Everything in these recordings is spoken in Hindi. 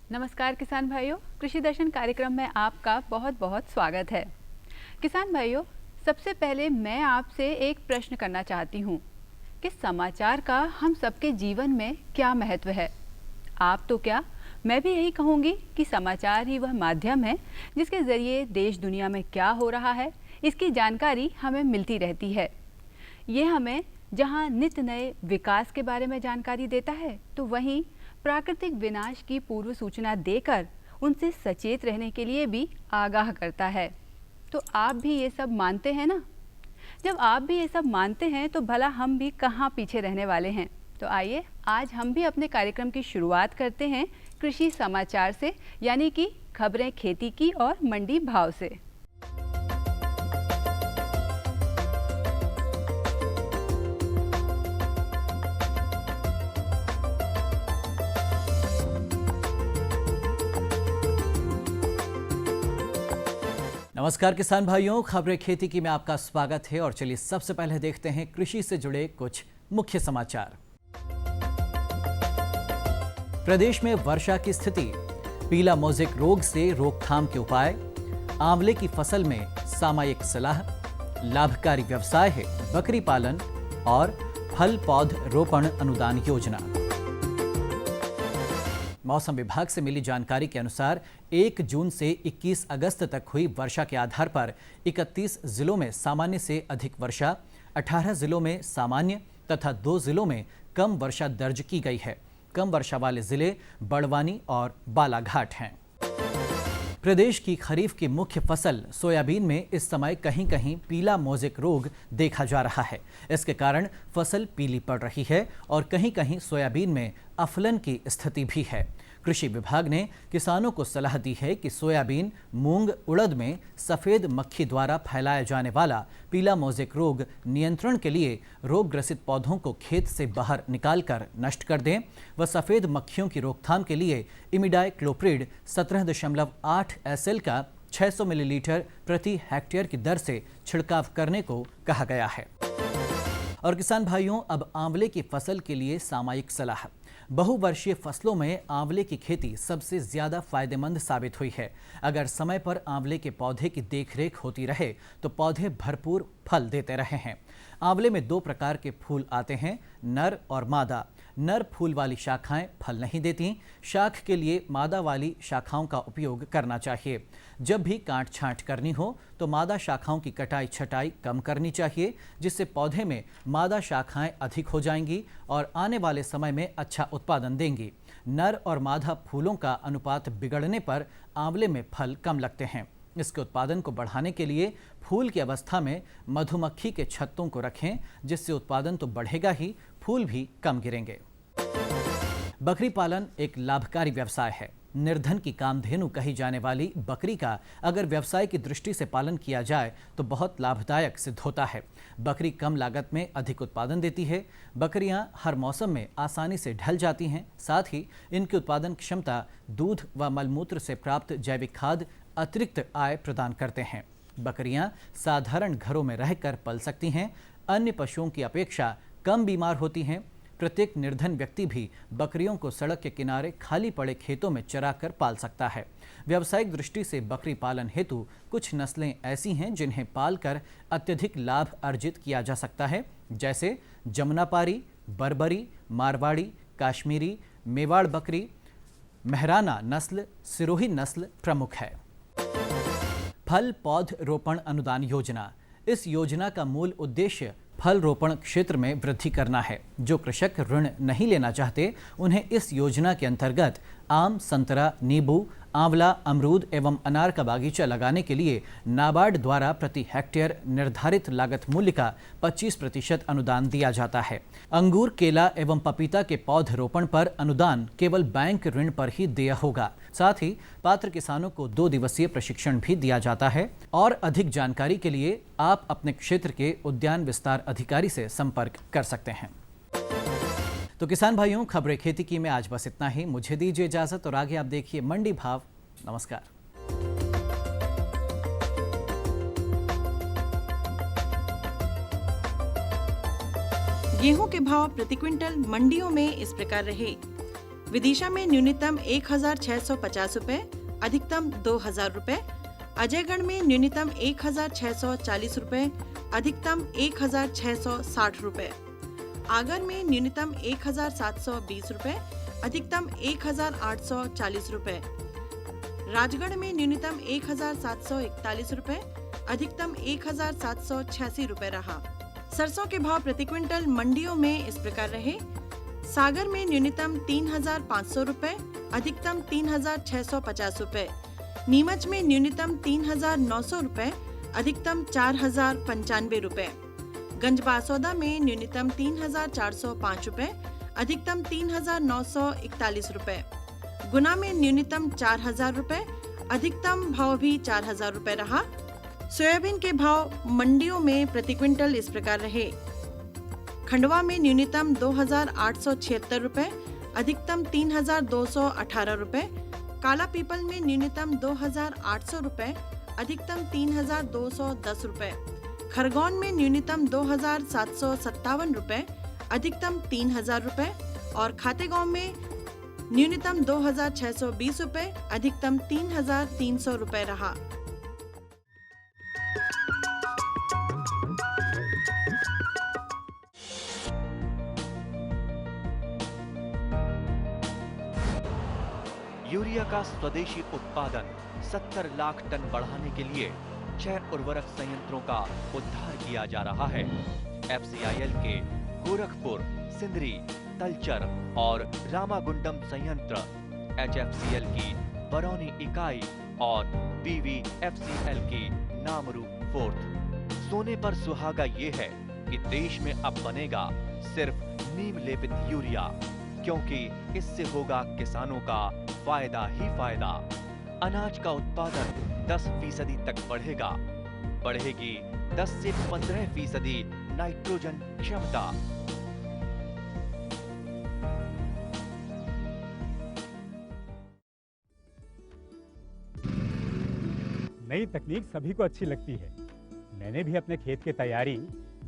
नमस्कार किसान भाइयों, कृषि दर्शन कार्यक्रम में आपका बहुत बहुत स्वागत है। किसान भाइयों, सबसे पहले मैं आपसे एक प्रश्न करना चाहती हूँ कि समाचार का हम सबके जीवन में क्या महत्व है। आप तो क्या, मैं भी यही कहूँगी कि समाचार ही वह माध्यम है जिसके ज़रिए देश दुनिया में क्या हो रहा है इसकी जानकारी हमें मिलती रहती है। ये हमें जहाँ नित्य नए विकास के बारे में जानकारी देता है, तो वहीं प्राकृतिक विनाश की पूर्व सूचना देकर उनसे सचेत रहने के लिए भी आगाह करता है। तो आप भी ये सब मानते हैं ना? जब आप भी ये सब मानते हैं तो भला हम भी कहाँ पीछे रहने वाले हैं। तो आइए आज हम भी अपने कार्यक्रम की शुरुआत करते हैं कृषि समाचार से, यानी कि खबरें खेती की और मंडी भाव से। नमस्कार किसान भाइयों, खबरें खेती की में आपका स्वागत है। और चलिए सबसे पहले देखते हैं कृषि से जुड़े कुछ मुख्य समाचार। प्रदेश में वर्षा की स्थिति, पीला मोज़ेक रोग से रोकथाम के उपाय, आंवले की फसल में सामयिक सलाह, लाभकारी व्यवसाय है बकरी पालन और फल पौध रोपण अनुदान योजना। मौसम विभाग से मिली जानकारी के अनुसार 1 जून से 21 अगस्त तक हुई वर्षा के आधार पर 31 जिलों में सामान्य से अधिक वर्षा, 18 जिलों में सामान्य तथा 2 जिलों में कम वर्षा दर्ज की गई है। कम वर्षा वाले जिले बड़वानी और बालाघाट हैं। प्रदेश की खरीफ की मुख्य फसल सोयाबीन में इस समय कहीं कहीं पीला मोज़ेक रोग देखा जा रहा है। इसके कारण फसल पीली पड़ रही है और कहीं कहीं सोयाबीन में अफलन की स्थिति भी है। कृषि विभाग ने किसानों को सलाह दी है कि सोयाबीन, मूंग, उड़द में सफ़ेद मक्खी द्वारा फैलाया जाने वाला पीला मोज़ेक रोग नियंत्रण के लिए रोग ग्रसित पौधों को खेत से बाहर निकालकर नष्ट कर दें व सफ़ेद मक्खियों की रोकथाम के लिए इमिडाक्लोप्रिड 17.8 SL का 600 मिलीलीटर प्रति हेक्टेयर की दर से छिड़काव करने को कहा गया है। और किसान भाइयों, अब आंवले की फसल के लिए सामयिक सलाह। बहुवर्षीय फसलों में आंवले की खेती सबसे ज्यादा फायदेमंद साबित हुई है। अगर समय पर आंवले के पौधे की देखरेख होती रहे तो पौधे भरपूर फल देते रहे हैं। आंवले में 2 प्रकार के फूल आते हैं, नर और मादा। नर फूल वाली शाखाएं फल नहीं देती। शाख के लिए मादा वाली शाखाओं का उपयोग करना चाहिए। जब भी काट छांट करनी हो तो मादा शाखाओं की कटाई छटाई कम करनी चाहिए, जिससे पौधे में मादा शाखाएं अधिक हो जाएंगी और आने वाले समय में अच्छा उत्पादन देंगी। नर और मादा फूलों का अनुपात बिगड़ने पर आंवले में फल कम लगते हैं। इसके उत्पादन को बढ़ाने के लिए फूल की अवस्था में मधुमक्खी के छत्तों को रखें, जिससे उत्पादन तो बढ़ेगा ही, फूल भी कम गिरेंगे। बकरी पालन एक लाभकारी व्यवसाय है। निर्धन की कामधेनु कही जाने वाली बकरी का अगर व्यवसाय की दृष्टि से पालन किया जाए तो बहुत लाभदायक सिद्ध होता है। बकरी कम लागत में अधिक उत्पादन देती है। बकरियां हर मौसम में आसानी से ढल जाती हैं। साथ ही इनकी उत्पादन क्षमता दूध व मलमूत्र से प्राप्त जैविक खाद अतिरिक्त आय प्रदान करते हैं। बकरियां साधारण घरों में रहकर पल सकती हैं। अन्य पशुओं की अपेक्षा कम बीमार होती हैं। प्रत्येक निर्धन व्यक्ति भी बकरियों को सड़क के किनारे खाली पड़े खेतों में चराकर पाल सकता है। व्यावसायिक दृष्टि से बकरी पालन हेतु कुछ नस्लें ऐसी हैं जिन्हें पालकर अत्यधिक लाभ अर्जित किया जा सकता है, जैसे जमुनापारी, बर्बरी, मारवाड़ी, काश्मीरी, मेवाड़ बकरी, मेहराना नस्ल, सिरोही नस्ल प्रमुख है। फल पौध रोपण अनुदान योजना। इस योजना का मूल उद्देश्य फल रोपण क्षेत्र में वृद्धि करना है। जो कृषक ऋण नहीं लेना चाहते उन्हें इस योजना के अंतर्गत आम, संतरा, नींबू, आंवला, अमरूद एवं अनार का बागीचा लगाने के लिए नाबार्ड द्वारा प्रति हेक्टेयर निर्धारित लागत मूल्य का 25% अनुदान दिया जाता है। अंगूर, केला एवं पपीता के पौध रोपण पर अनुदान केवल बैंक ऋण पर ही देय होगा। साथ ही पात्र किसानों को 2 दिवसीय प्रशिक्षण भी दिया जाता है। और अधिक जानकारी के लिए आप अपने क्षेत्र के उद्यान विस्तार अधिकारी से संपर्क कर सकते हैं। तो किसान भाइयों, खबरें खेती की में आज बस इतना ही। मुझे दीजिए इजाजत और आगे आप देखिए मंडी भाव। नमस्कार। गेहूं के भाव प्रति क्विंटल मंडियों में इस प्रकार रहे। विदिशा में न्यूनतम 1,650 रुपए, अधिकतम 2,000 रुपए। अजयगढ़ में न्यूनतम 1,640 रुपए, अधिकतम 1,660 रुपए। आगर में न्यूनतम 1,720 रुपए, अधिकतम 1,840 रुपए। राजगढ़ में न्यूनतम 1,741 रुपए, अधिकतम 1,786 रुपए रहा। सरसों के भाव प्रति क्विंटल मंडियों में इस प्रकार रहे। सागर में न्यूनतम 3,500 रुपए, अधिकतम 3,650 रुपए। नीमच में न्यूनतम 3,900 रुपए, अधिकतम 4,095 रुपए। गंजबासौदा में न्यूनतम 3,405 रुपए, अधिकतम 3,941 रुपए। गुना में न्यूनतम 4,000 रुपए, अधिकतम भाव भी 4,000 रुपए रहा। सोयाबीन के भाव मंडियों में प्रति क्विंटल इस प्रकार रहे। खंडवा में न्यूनतम 2,876 रुपए, अधिकतम 3,218 रुपए। काला पीपल में न्यूनतम 2,800 रुपए, अधिकतम 3,210 रुपए। खरगोन में न्यूनतम 2,757 रुपए, अधिकतम 3,000 रुपए। और खातेगांव में न्यूनतम 2,620 रुपए, अधिकतम 3,300 रुपए रहा। यूरिया का स्वदेशी उत्पादन 70 लाख टन बढ़ाने के लिए 6 उर्वरक संयंत्रों का उद्धार किया जा रहा है। FCIL के गोरखपुर, सिंदरी, तलचर और रामागुंडम संयंत्र, HFCL की बरौनी इकाई और BVFCL की नामरू फोर्थ। सोने पर सुहागा ये है कि देश में अब बनेगा सिर्फ नीम लेपित यूरिया, क्योंकि इससे होगा किसानों का फायदा ही फायदा। अनाज का उत्पादन 10% तक बढ़ेगा। बढ़ेगी 10 से 15% नाइट्रोजन क्षमता। नई तकनीक सभी को अच्छी लगती है। मैंने भी अपने खेत की तैयारी,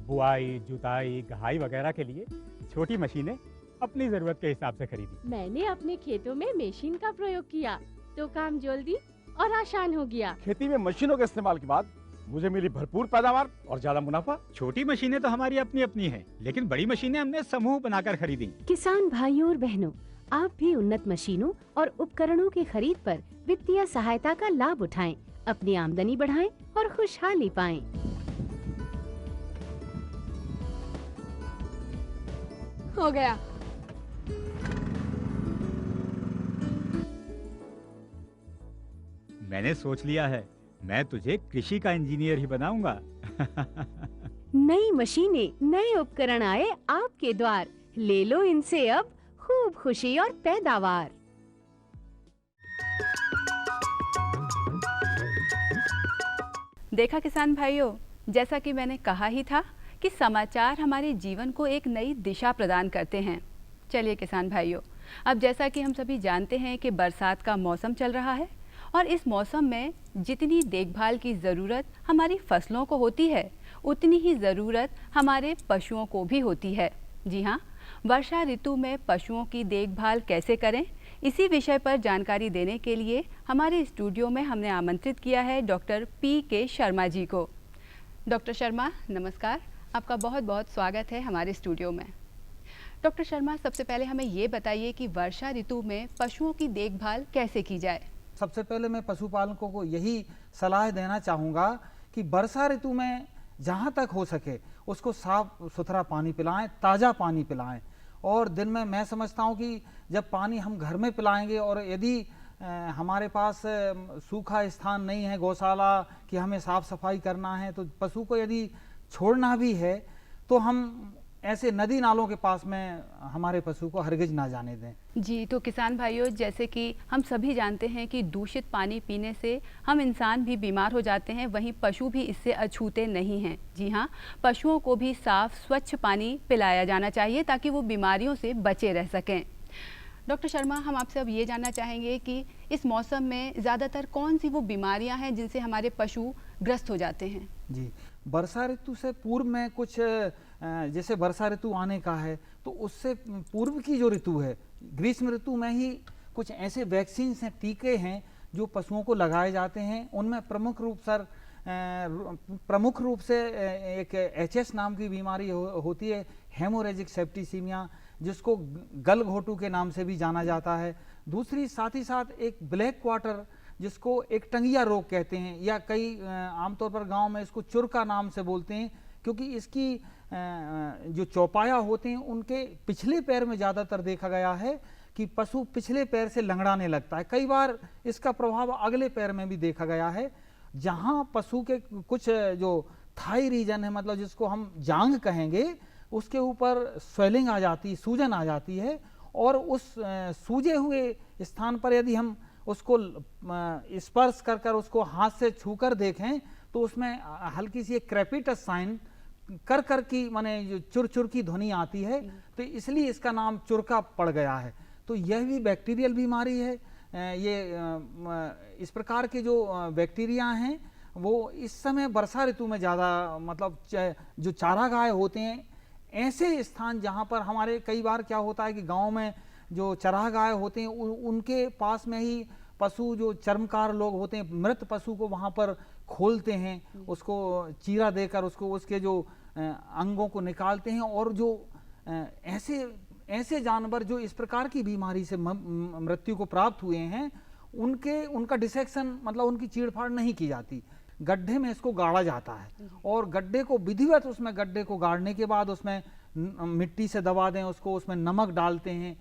बुआई, जुताई, गहाई वगैरह के लिए छोटी मशीनें अपनी जरूरत के हिसाब से खरीदी। मैंने अपने खेतों में मशीन का प्रयोग किया तो काम जल्दी और आसान हो गया। खेती में मशीनों के इस्तेमाल के बाद मुझे मिली भरपूर पैदावार और ज्यादा मुनाफा। छोटी मशीनें तो हमारी अपनी अपनी हैं, लेकिन बड़ी मशीनें हमने समूह बनाकर खरीदी। किसान भाइयों और बहनों, आप भी उन्नत मशीनों और उपकरणों की खरीद पर वित्तीय सहायता का लाभ उठाएं, अपनी आमदनी बढ़ाएं और खुशहाली पाएं। हो गया। मैंने सोच लिया है, मैं तुझे कृषि का इंजीनियर ही बनाऊंगा। नई मशीनें, नए उपकरण आए आपके द्वार, ले लो इनसे अब खूब खुशी और पैदावार। देखा किसान भाइयों, जैसा कि मैंने कहा ही था कि समाचार हमारे जीवन को एक नई दिशा प्रदान करते हैं। चलिए किसान भाइयों, अब जैसा कि हम सभी जानते हैं कि बरसात का मौसम चल रहा है और इस मौसम में जितनी देखभाल की ज़रूरत हमारी फसलों को होती है, उतनी ही ज़रूरत हमारे पशुओं को भी होती है। जी हाँ, वर्षा ऋतु में पशुओं की देखभाल कैसे करें, इसी विषय पर जानकारी देने के लिए हमारे स्टूडियो में हमने आमंत्रित किया है डॉक्टर PK शर्मा जी को। डॉक्टर शर्मा नमस्कार, आपका बहुत बहुत स्वागत है हमारे स्टूडियो में। डॉक्टर शर्मा, सबसे पहले हमें ये बताइए कि वर्षा ऋतु में पशुओं की देखभाल कैसे की जाए। सबसे पहले मैं पशुपालकों को यही सलाह देना चाहूँगा कि वर्षा ऋतु में जहाँ तक हो सके उसको साफ सुथरा पानी पिलाएं, ताज़ा पानी पिलाएं। और दिन में मैं समझता हूँ कि जब पानी हम घर में पिलाएंगे और यदि हमारे पास सूखा स्थान नहीं है गौशाला कि हमें साफ सफाई करना है, तो पशु को यदि छोड़ना भी है तो हम ऐसे नदी नालों के पास में हमारे पशु को हरगिज ना जाने दें। जी, तो किसान भाइयों, जैसे कि हम सभी जानते हैं कि दूषित पानी पीने से हम इंसान भी बीमार हो जाते हैं, वहीं पशु भी इससे अछूते नहीं हैं। जी हाँ, पशुओं को भी साफ स्वच्छ पानी पिलाया जाना चाहिए ताकि वो बीमारियों से बचे रह सकें। डॉक्टर शर्मा, हम आपसे अब ये जानना चाहेंगे कि इस मौसम में ज़्यादातर कौन सी वो बीमारियां हैं जिनसे हमारे पशु ग्रस्त हो जाते हैं। जी, वर्षा ऋतु से पूर्व में कुछ जैसे वर्षा ऋतु आने का है तो उससे पूर्व की जो ऋतु है, ग्रीष्म ऋतु में ही कुछ ऐसे वैक्सीन हैं, टीके हैं जो पशुओं को लगाए जाते हैं। उनमें प्रमुख रूप से एक HS नाम की बीमारी होती है, हेमोरेजिक सेप्टिसीमिया, जिसको गलघोटू के नाम से भी जाना जाता है। दूसरी साथ ही साथ एक ब्लैक क्वार्टर, जिसको एक टंगिया रोग कहते हैं, या कई आमतौर पर गांव में इसको चुरका नाम से बोलते हैं, क्योंकि इसकी जो चौपाया होते हैं उनके पिछले पैर में ज़्यादातर देखा गया है कि पशु पिछले पैर से लंगड़ाने लगता है। कई बार इसका प्रभाव अगले पैर में भी देखा गया है। जहां पशु के कुछ जो थाई रीजन है, मतलब जिसको हम जांघ कहेंगे, उसके ऊपर स्वेलिंग आ जाती, सूजन आ जाती है, और उस सूजे हुए स्थान पर यदि हम उसको स्पर्श कर कर उसको हाथ से छूकर देखें तो उसमें हल्की सी एक क्रेपिटस साइन कर कर की माने जो चुर चुर की ध्वनि आती है, तो इसलिए इसका नाम चुरका पड़ गया है। तो यह भी बैक्टीरियल बीमारी है। ये इस प्रकार के जो बैक्टीरिया हैं वो इस समय वर्षा ऋतु में ज़्यादा, मतलब जो चारागाह होते हैं, ऐसे स्थान जहाँ पर हमारे कई बार क्या होता है कि गांव में जो चरागाह होते हैं उनके पास में ही पशु, जो चर्मकार लोग होते हैं, मृत पशु को वहाँ पर खोलते हैं, उसको चीरा देकर उसको उसके जो अंगों को निकालते हैं, और जो ऐसे जानवर जो इस प्रकार की बीमारी से मृत्यु को प्राप्त हुए हैं उनका डिसेक्शन, मतलब उनकी चीड़फाड़ नहीं की जाती, गड्ढे में इसको गाड़ा जाता है, और गड्ढे को विधिवत, उसमें गड्ढे को गाड़ने के बाद उसमें मिट्टी से दबा दें उसको, उसमें नमक डालते हैं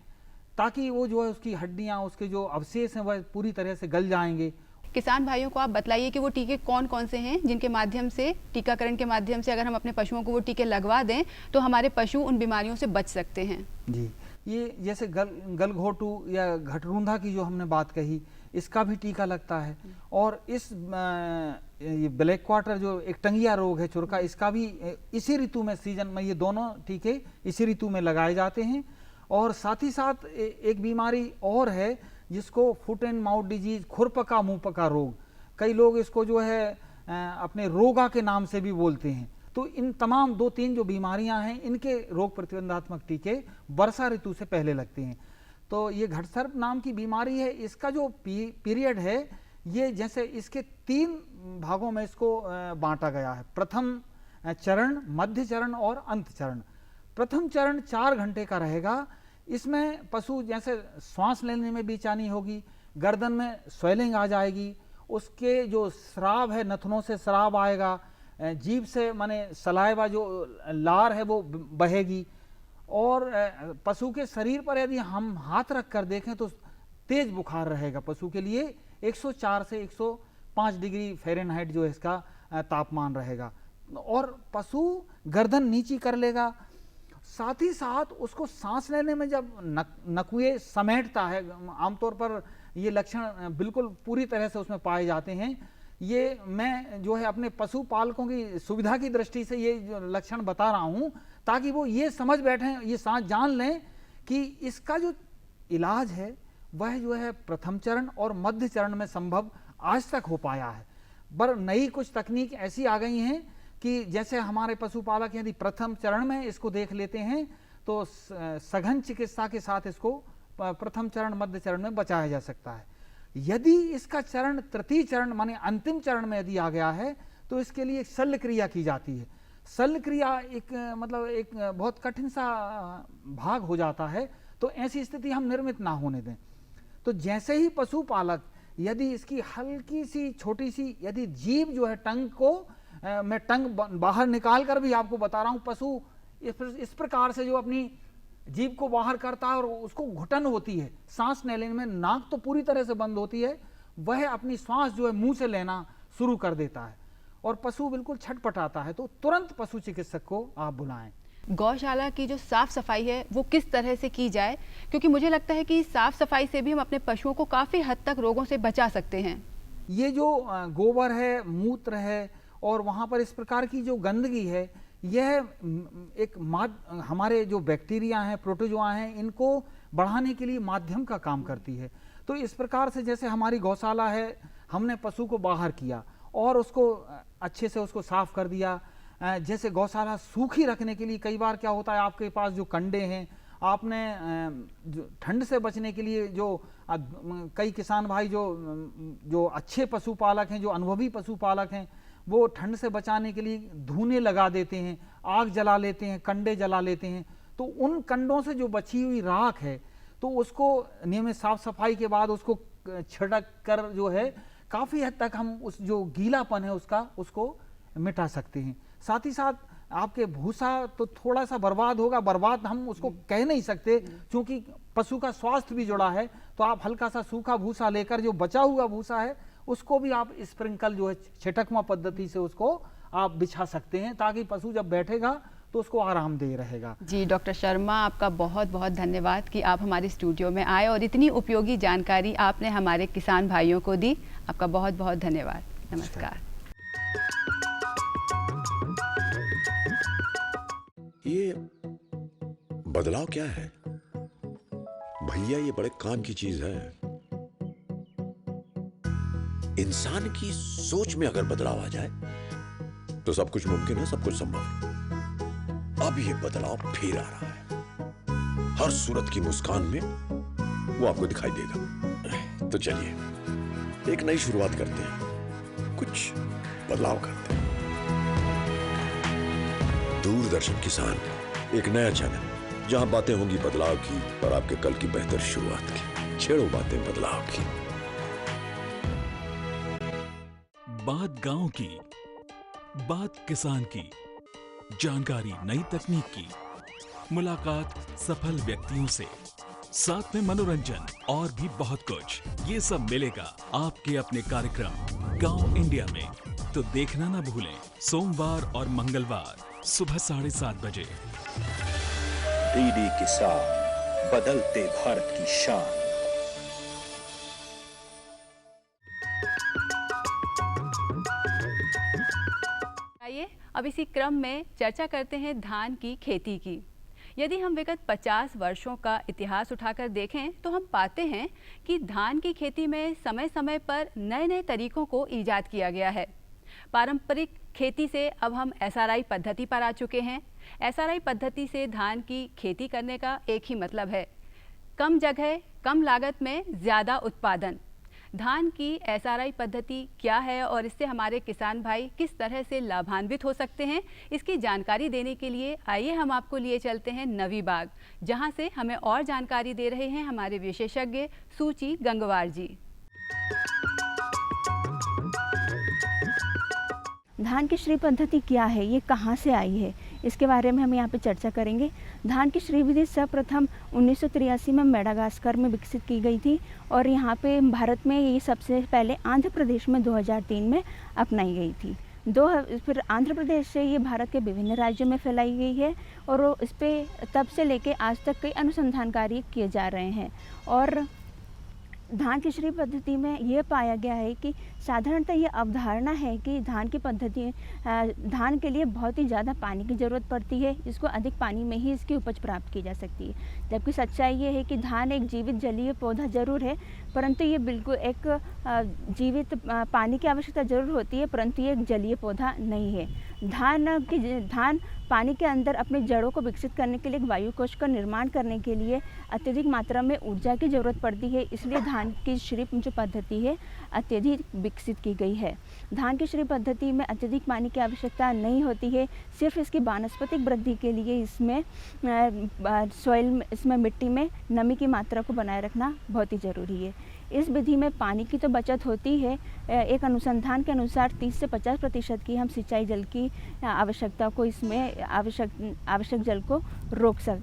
ताकि वो जो है उसकी हड्डियां, उसके जो अवशेष हैं वह पूरी तरह से गल जाएंगे। किसान भाइयों को आप बतलाइए कि वो टीके कौन कौन से हैं जिनके माध्यम से, टीकाकरण के माध्यम से अगर हम अपने पशुओं को वो टीके लगवा दें तो हमारे पशु उन बीमारियों से बच सकते हैं। जी, ये जैसे गलघोटू या घटरूंधा की जो हमने बात कही, इसका भी टीका लगता है, और ये ब्लैक क्वार्टर जो एक टंगिया रोग है, चुरका, इसका भी इसी ऋतु में, सीजन में, ये दोनों टीके इसी ऋतु में लगाए जाते हैं। और साथ ही साथ एक बीमारी और है जिसको फुट एंड माउथ डिजीज, खुरपका मुंहपका रोग, कई लोग इसको जो है अपने रोगा के नाम से भी बोलते हैं। तो इन तमाम 2-3 जो बीमारियां हैं, इनके रोग प्रतिबंधात्मक टीके वर्षा ऋतु से पहले लगते हैं। तो ये घटसर्प नाम की बीमारी है, इसका जो पीरियड है, ये जैसे इसके 3 भागों में इसको बांटा गया है, प्रथम चरण, मध्य चरण और अंत चरण। प्रथम चरण 4 घंटे का रहेगा। इसमें पशु जैसे श्वास लेने में बेचैनी होगी, गर्दन में स्वेलिंग आ जाएगी, उसके जो स्राव है, नथनों से स्राव आएगा, जीभ से माने सलाइवा जो लार है वो बहेगी, और पशु के शरीर पर यदि हम हाथ रख कर देखें तो तेज बुखार रहेगा पशु के लिए। 104 से 105 डिग्री फ़ारेनहाइट जो है इसका तापमान रहेगा, और पशु गर्दन नीची कर लेगा। साथ ही साथ उसको सांस लेने में जब नकुए समेटता है, आमतौर पर ये लक्षण बिल्कुल पूरी तरह से उसमें पाए जाते हैं। ये मैं जो है अपने पशु पालकों की सुविधा की दृष्टि से ये जो लक्षण बता रहा हूँ, ताकि वो ये समझ बैठें, ये सांस जान लें कि इसका जो इलाज है वह जो है प्रथम चरण और मध्य चरण में संभव आज तक हो पाया है। पर नई कुछ तकनीक ऐसी आ गई हैं कि जैसे हमारे पशुपालक यदि प्रथम चरण में इसको देख लेते हैं तो सघन चिकित्सा के साथ इसको प्रथम चरण, मध्य चरण में बचाया जा सकता है। यदि इसका चरण तृतीय चरण माने अंतिम चरण में यदि आ गया है तो इसके लिए एक शल्य क्रिया की जाती है। शल्य क्रिया एक मतलब एक बहुत कठिन सा भाग हो जाता है, तो ऐसी स्थिति हम निर्मित ना होने दें। तो जैसे ही पशुपालक यदि इसकी हल्की सी छोटी सी यदि जीभ जो है, टंग को मैं टंग बाहर निकाल कर भी आपको बता रहा हूँ, पशु इस प्रकार से जो अपनी जीभ को बाहर करता है और उसको घुटन होती है सांस लेने में, नाक तो पूरी तरह से बंद होती है, वह अपनी श्वास जो है मुंह से लेना शुरू कर देता है और पशु बिल्कुल छटपटाता है, तो तुरंत पशु चिकित्सक को आप बुलाएं। गौशाला की जो साफ सफाई है वो किस तरह से की जाए, क्योंकि मुझे लगता है कि साफ सफाई से भी हम अपने पशुओं को काफी हद तक रोगों से बचा सकते हैं। ये जो गोबर है, मूत्र है और वहाँ पर इस प्रकार की जो गंदगी है, यह एक हमारे जो बैक्टीरिया हैं, प्रोटोजोआ हैं, इनको बढ़ाने के लिए माध्यम का काम करती है। तो इस प्रकार से जैसे हमारी गौशाला है, हमने पशु को बाहर किया और उसको अच्छे से उसको साफ कर दिया। जैसे गौशाला सूखी रखने के लिए कई बार क्या होता है, आपके पास जो कंडे हैं, आपने ठंड से बचने के लिए जो कई किसान भाई जो अच्छे पशुपालक हैं, जो अनुभवी पशुपालक हैं, वो ठंड से बचाने के लिए धूने लगा देते हैं, आग जला लेते हैं, कंडे जला लेते हैं। तो उन कंडों से जो बची हुई राख है, तो उसको नियमित साफ सफाई के बाद उसको छिड़क कर जो है काफ़ी हद तक हम उस जो गीलापन है उसको मिटा सकते हैं। साथ ही साथ आपके भूसा तो थोड़ा सा बर्बाद होगा, बर्बाद हम उसको कह नहीं सकते क्योंकि पशु का स्वास्थ्य भी जुड़ा है। तो आप हल्का सा सूखा भूसा लेकर जो बचा हुआ भूसा है उसको भी आप स्प्रिंकल जो है छिटकमा पद्धति से उसको आप बिछा सकते हैं, ताकि पशु जब बैठेगा तो उसको आरामदेह रहेगा। जी डॉक्टर शर्मा, आपका बहुत बहुत धन्यवाद कि आप हमारे स्टूडियो में आए और इतनी उपयोगी जानकारी आपने हमारे किसान भाइयों को दी। आपका बहुत बहुत धन्यवाद। नमस्कार। ये बदलाव क्या है भैया? ये बड़े काम की चीज है। इंसान की सोच में अगर बदलाव आ जाए तो सब कुछ मुमकिन है, सब कुछ संभव है। अब ये बदलाव फिर आ रहा है। हर सूरत की मुस्कान में वो आपको दिखाई देगा। तो चलिए एक नई शुरुआत करते हैं, कुछ बदलाव करते हैं। दूरदर्शन किसान, एक नया चैनल जहां बातें होंगी बदलाव की और आपके कल की बेहतर शुरुआत की। छेड़ो बातें बदलाव की। बात गांव की, बात किसान की, जानकारी नई तकनीक की, मुलाकात सफल व्यक्तियों से, साथ में मनोरंजन और भी बहुत कुछ। ये सब मिलेगा आपके अपने कार्यक्रम गांव इंडिया में। तो देखना ना भूलें, सोमवार और मंगलवार सुबह 7:30 बजे। डीडी किसान, बदलते भारत की शान। आइए अब इसी क्रम में चर्चा करते हैं धान की खेती की। यदि हम विगत 50 वर्षों का इतिहास उठाकर देखें तो हम पाते हैं कि धान की खेती में समय समय पर नए नए तरीकों को ईजाद किया गया है। पारंपरिक खेती से अब हम SRI पद्धति पर आ चुके हैं। SRI पद्धति से धान की खेती करने का एक ही मतलब है, कम जगह कम लागत में ज़्यादा उत्पादन। धान की SRI पद्धति क्या है और इससे हमारे किसान भाई किस तरह से लाभान्वित हो सकते हैं, इसकी जानकारी देने के लिए आइए हम आपको लिए चलते हैं नवी बाग, जहां से हमें और जानकारी दे रहे हैं हमारे विशेषज्ञ सूची गंगवार जी। धान की श्री पद्धति क्या है, ये कहाँ से आई है, इसके बारे में हम यहाँ पे चर्चा करेंगे। धान की श्री विधि सर्वप्रथम 1983 में मेडागास्कर में विकसित की गई थी और यहाँ पे भारत में ये सबसे पहले आंध्र प्रदेश में 2003 में अपनाई गई थी। फिर आंध्र प्रदेश से ये भारत के विभिन्न राज्यों में फैलाई गई है और इस पर तब से लेके आज तक कई अनुसंधान कार्य किए जा रहे हैं। और धान की श्री पद्धति में ये पाया गया है कि साधारणतः ये अवधारणा है कि धान की पद्धति धान के लिए बहुत ही ज़्यादा पानी की ज़रूरत पड़ती है, इसको अधिक पानी में ही इसकी उपज प्राप्त की जा सकती है। जबकि सच्चाई ये है कि धान एक जीवित जलीय पौधा ज़रूर है, परंतु ये बिल्कुल एक जीवित पानी की आवश्यकता ज़रूर होती है, परंतु ये एक जलीय पौधा नहीं है। धान पानी के अंदर अपने जड़ों को विकसित करने के लिए एक वायु कोश का निर्माण करने के लिए अत्यधिक मात्रा में ऊर्जा की ज़रूरत पड़ती है, इसलिए धान की श्री जो पद्धति है अत्यधिक विकसित की गई है। धान की श्री पद्धति में अत्यधिक पानी की आवश्यकता नहीं होती है, सिर्फ इसकी वानस्पतिक वृद्धि के लिए इसमें मिट्टी में नमी की मात्रा को बनाए रखना बहुत ही ज़रूरी है। इस विधि में पानी की तो बचत होती है, एक अनुसंधान के अनुसार 30 से 50% की हम सिंचाई जल की आवश्यकता को इसमें आवश्यक जल को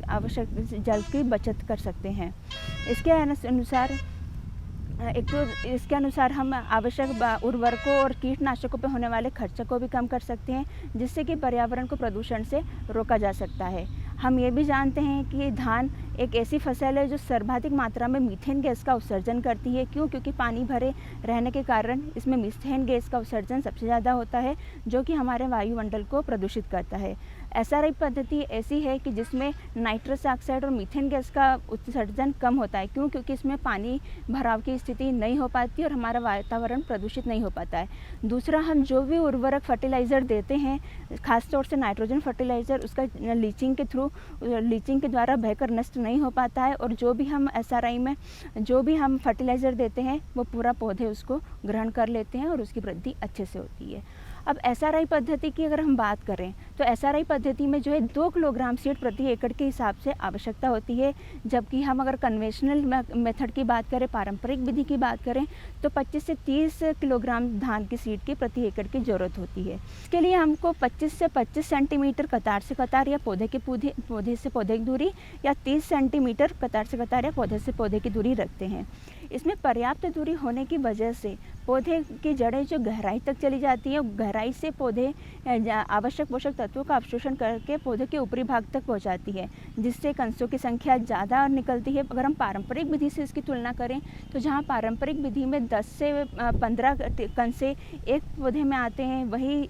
आवश्यक जल की बचत कर सकते हैं। इसके अनुसार हम आवश्यक उर्वरकों और कीटनाशकों पर होने वाले खर्चे को भी कम कर सकते हैं, जिससे कि पर्यावरण को प्रदूषण से रोका जा सकता है। हम ये भी जानते हैं कि धान एक ऐसी फसल है जो सर्वाधिक मात्रा में मीथेन गैस का उत्सर्जन करती है। क्यों? क्योंकि पानी भरे रहने के कारण इसमें मीथेन गैस का उत्सर्जन सबसे ज़्यादा होता है, जो कि हमारे वायुमंडल को प्रदूषित करता है। SRI पद्धति ऐसी है कि जिसमें नाइट्रस ऑक्साइड और मीथेन गैस का उत्सर्जन कम होता है। क्यों? क्योंकि इसमें पानी भराव की स्थिति नहीं हो पाती और हमारा वातावरण प्रदूषित नहीं हो पाता है। दूसरा, हम जो भी उर्वरक फर्टिलाइज़र देते हैं, खासतौर से नाइट्रोजन फर्टिलाइज़र, उसका लीचिंग के द्वारा बहकर नष्ट नहीं हो पाता है और जो भी हम SRI में जो भी हम फर्टिलाइज़र देते हैं वो पूरा पौधे उसको ग्रहण कर लेते हैं और उसकी वृद्धि अच्छे से होती है। अब SRI पद्धति की अगर हम बात करें तो SRI पद्धति में जो है 2 किलोग्राम सीड प्रति एकड़ के हिसाब से आवश्यकता होती है, जबकि हम अगर कन्वेंशनल मेथड की बात करें, पारंपरिक विधि की बात करें, तो 25 से 30 किलोग्राम धान की सीड की प्रति एकड़ की ज़रूरत होती है। इसके लिए हमको 25 से 25 सेंटीमीटर कतार से कतार या पौधे से पौधे की दूरी, या 30 सेंटीमीटर कतार से कतार या पौधे से पौधे की दूरी रखते हैं। इसमें पर्याप्त दूरी होने की वजह से पौधे की जड़ें जो गहराई तक चली जाती है, गहराई से पौधे आवश्यक पोषक तत्वों का अवशोषण करके पौधे के ऊपरी भाग तक पहुंचाती है, जिससे कंसों की संख्या ज़्यादा निकलती है। अगर हम पारंपरिक विधि से इसकी तुलना करें तो जहां पारंपरिक विधि में 10 से 15 कंसे एक पौधे में आते हैं, वही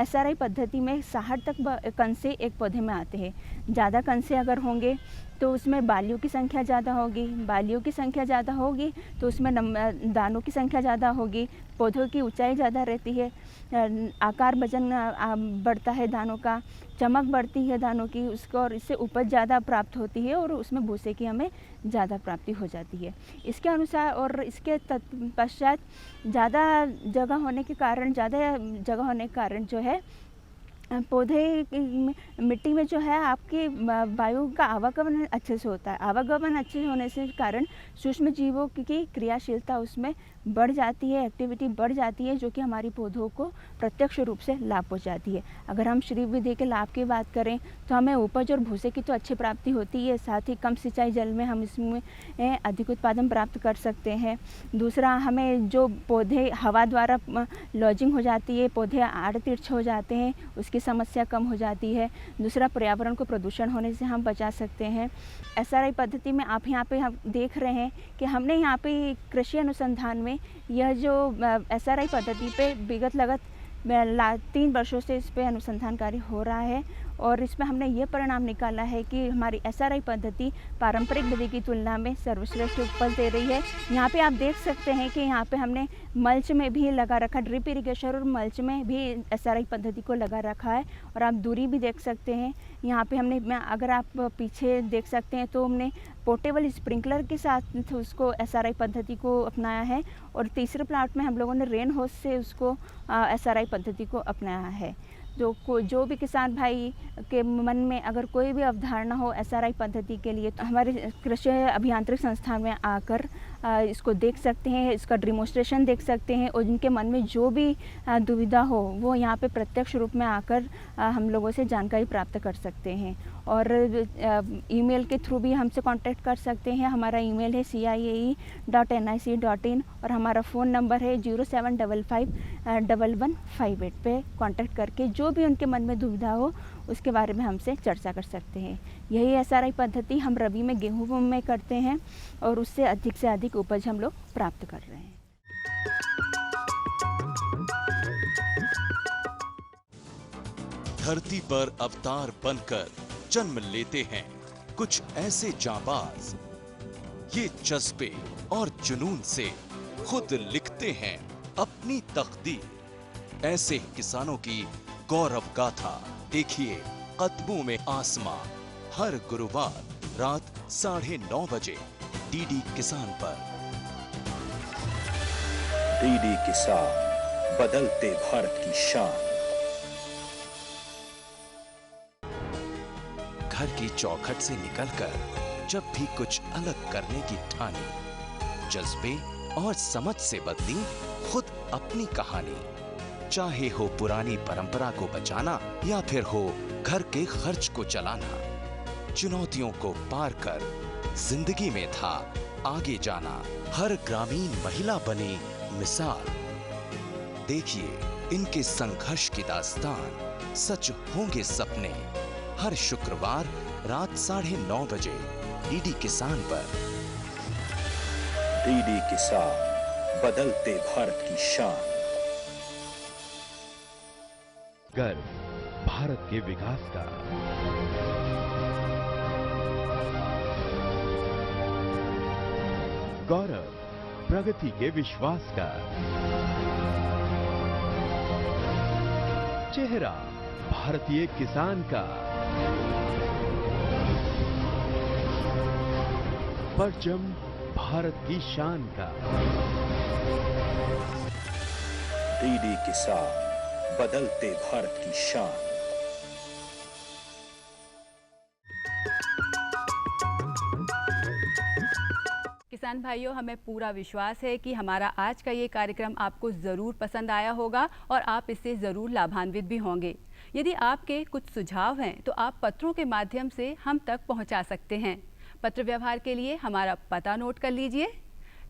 SRI पद्धति में 60 तक कंसे एक पौधे में आते हैं। ज़्यादा कंसे अगर होंगे तो उसमें बालियों की संख्या ज़्यादा होगी, बालियों की संख्या ज़्यादा होगी तो उसमें दानों की संख्या ज़्यादा होगी, पौधों की ऊंचाई ज़्यादा रहती है, आकार वजन बढ़ता है दानों का, चमक बढ़ती है दानों की उसको, और इससे उपज ज़्यादा प्राप्त होती है और उसमें भूसे की हमें ज़्यादा प्राप्ति हो जाती है। इसके अनुसार और इसके पश्चात ज़्यादा जगह होने के कारण जो है पौधे मिट्टी में जो है आपकी वायु का आवागमन अच्छे से होता है। आवागमन अच्छे होने से कारण सूक्ष्म जीवों की क्रियाशीलता उसमें बढ़ जाती है, एक्टिविटी बढ़ जाती है, जो कि हमारी पौधों को प्रत्यक्ष रूप से लाभ पहुंचाती है। अगर हम श्री विधि के लाभ की बात करें तो हमें उपज और भूसे की तो अच्छी प्राप्ति होती है, साथ ही कम सिंचाई जल में हम इसमें अधिक उत्पादन प्राप्त कर सकते हैं। दूसरा, हमें जो पौधे हवा द्वारा लॉजिंग हो जाती है, पौधे आड़ तिरछे हो जाते हैं, उसकी समस्या कम हो जाती है। दूसरा, पर्यावरण को प्रदूषण होने से हम बचा सकते हैं। SRI पद्धति में आप यहाँ पे हम देख रहे हैं कि हमने यहाँ पे कृषि अनुसंधान में यह जो SRI पद्धति पे विगत लगत 3 वर्षों से इस पे अनुसंधान कार्य हो रहा है और इसमें हमने ये परिणाम निकाला है कि हमारी SRI पद्धति पारंपरिक विधि की तुलना में सर्वश्रेष्ठ उपज दे रही है। यहाँ पे आप देख सकते हैं कि यहाँ पे हमने मल्च में भी लगा रखा, ड्रिप इरिगेशन और मल्च में भी SRI पद्धति को लगा रखा है और आप दूरी भी देख सकते हैं। यहाँ पे हमने, अगर आप पीछे देख सकते हैं तो हमने पोर्टेबल स्प्रिंकलर के साथ उसको SRI पद्धति को अपनाया है और तीसरे प्लाट में हम लोगों ने रेन होस से उसको SRI पद्धति को अपनाया है। जो भी किसान भाई के मन में अगर कोई भी अवधारणा हो SRI पद्धति के लिए तो हमारे कृषि अभियांत्रिक संस्थान में आकर इसको देख सकते हैं, इसका डेमोन्स्ट्रेशन देख सकते हैं और जिनके मन में जो भी दुविधा हो वो यहाँ पे प्रत्यक्ष रूप में आकर हम लोगों से जानकारी प्राप्त कर सकते हैं और ईमेल के थ्रू भी हमसे कांटेक्ट कर सकते हैं। हमारा ईमेल है ciae.nic.in और हमारा फ़ोन नंबर है 07551158 पे कांटेक्ट करके जो भी उनके मन में दुविधा हो उसके बारे में हमसे चर्चा कर सकते हैं। यही SRI पद्धति हम रबी में गेहूं में करते हैं और उससे अधिक उपज हम लोग प्राप्त कर रहे हैं। धरती पर अवतार बनकर जन्म लेते हैं कुछ ऐसे जांबाज, ये जज्बे और जुनून से खुद लिखते हैं अपनी तकदीर। ऐसे किसानों की गौरव गाथा देखिए कदमों में आसमां, हर गुरुवार रात 9:30 बजे DD किसान पर। DD किसान, बदलते भारत की शान। घर की चौखट से निकलकर जब भी कुछ अलग करने की ठानी, जज्बे और समझ से बदली खुद अपनी कहानी। चाहे हो पुरानी परंपरा को बचाना या फिर हो घर के खर्च को चलाना, चुनौतियों को पार कर जिंदगी में था आगे जाना। हर ग्रामीण महिला बनी मिसाल। देखिए इनके संघर्ष की दास्तान, सच होंगे सपने। हर शुक्रवार रात 9:30 बजे DD किसान पर। DD किसान, बदलते भारत की शान। गर्व भारत के विकास का। गौरव प्रगति के विश्वास का। चेहरा भारतीय किसान का। परचम भारत की शान का। डीडी किसान, बदलते भारत की शान। किसान भाइयों, हमें पूरा विश्वास है कि हमारा आज का ये कार्यक्रम आपको ज़रूर पसंद आया होगा और आप इससे ज़रूर लाभान्वित भी होंगे। यदि आपके कुछ सुझाव हैं तो आप पत्रों के माध्यम से हम तक पहुंचा सकते हैं। पत्र व्यवहार के लिए हमारा पता नोट कर लीजिए।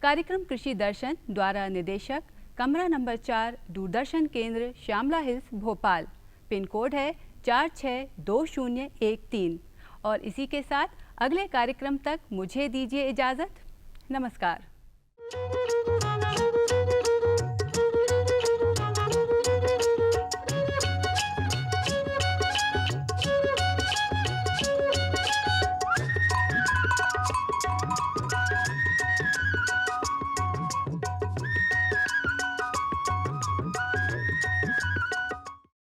कार्यक्रम कृषि दर्शन द्वारा निदेशक, कमरा number 4, Doordarshan Kendra, Shyamla Hills, Bhopal. Pin code है 462013। और इसी के साथ अगले कार्यक्रम तक मुझे दीजिए इजाज़त। नमस्कार।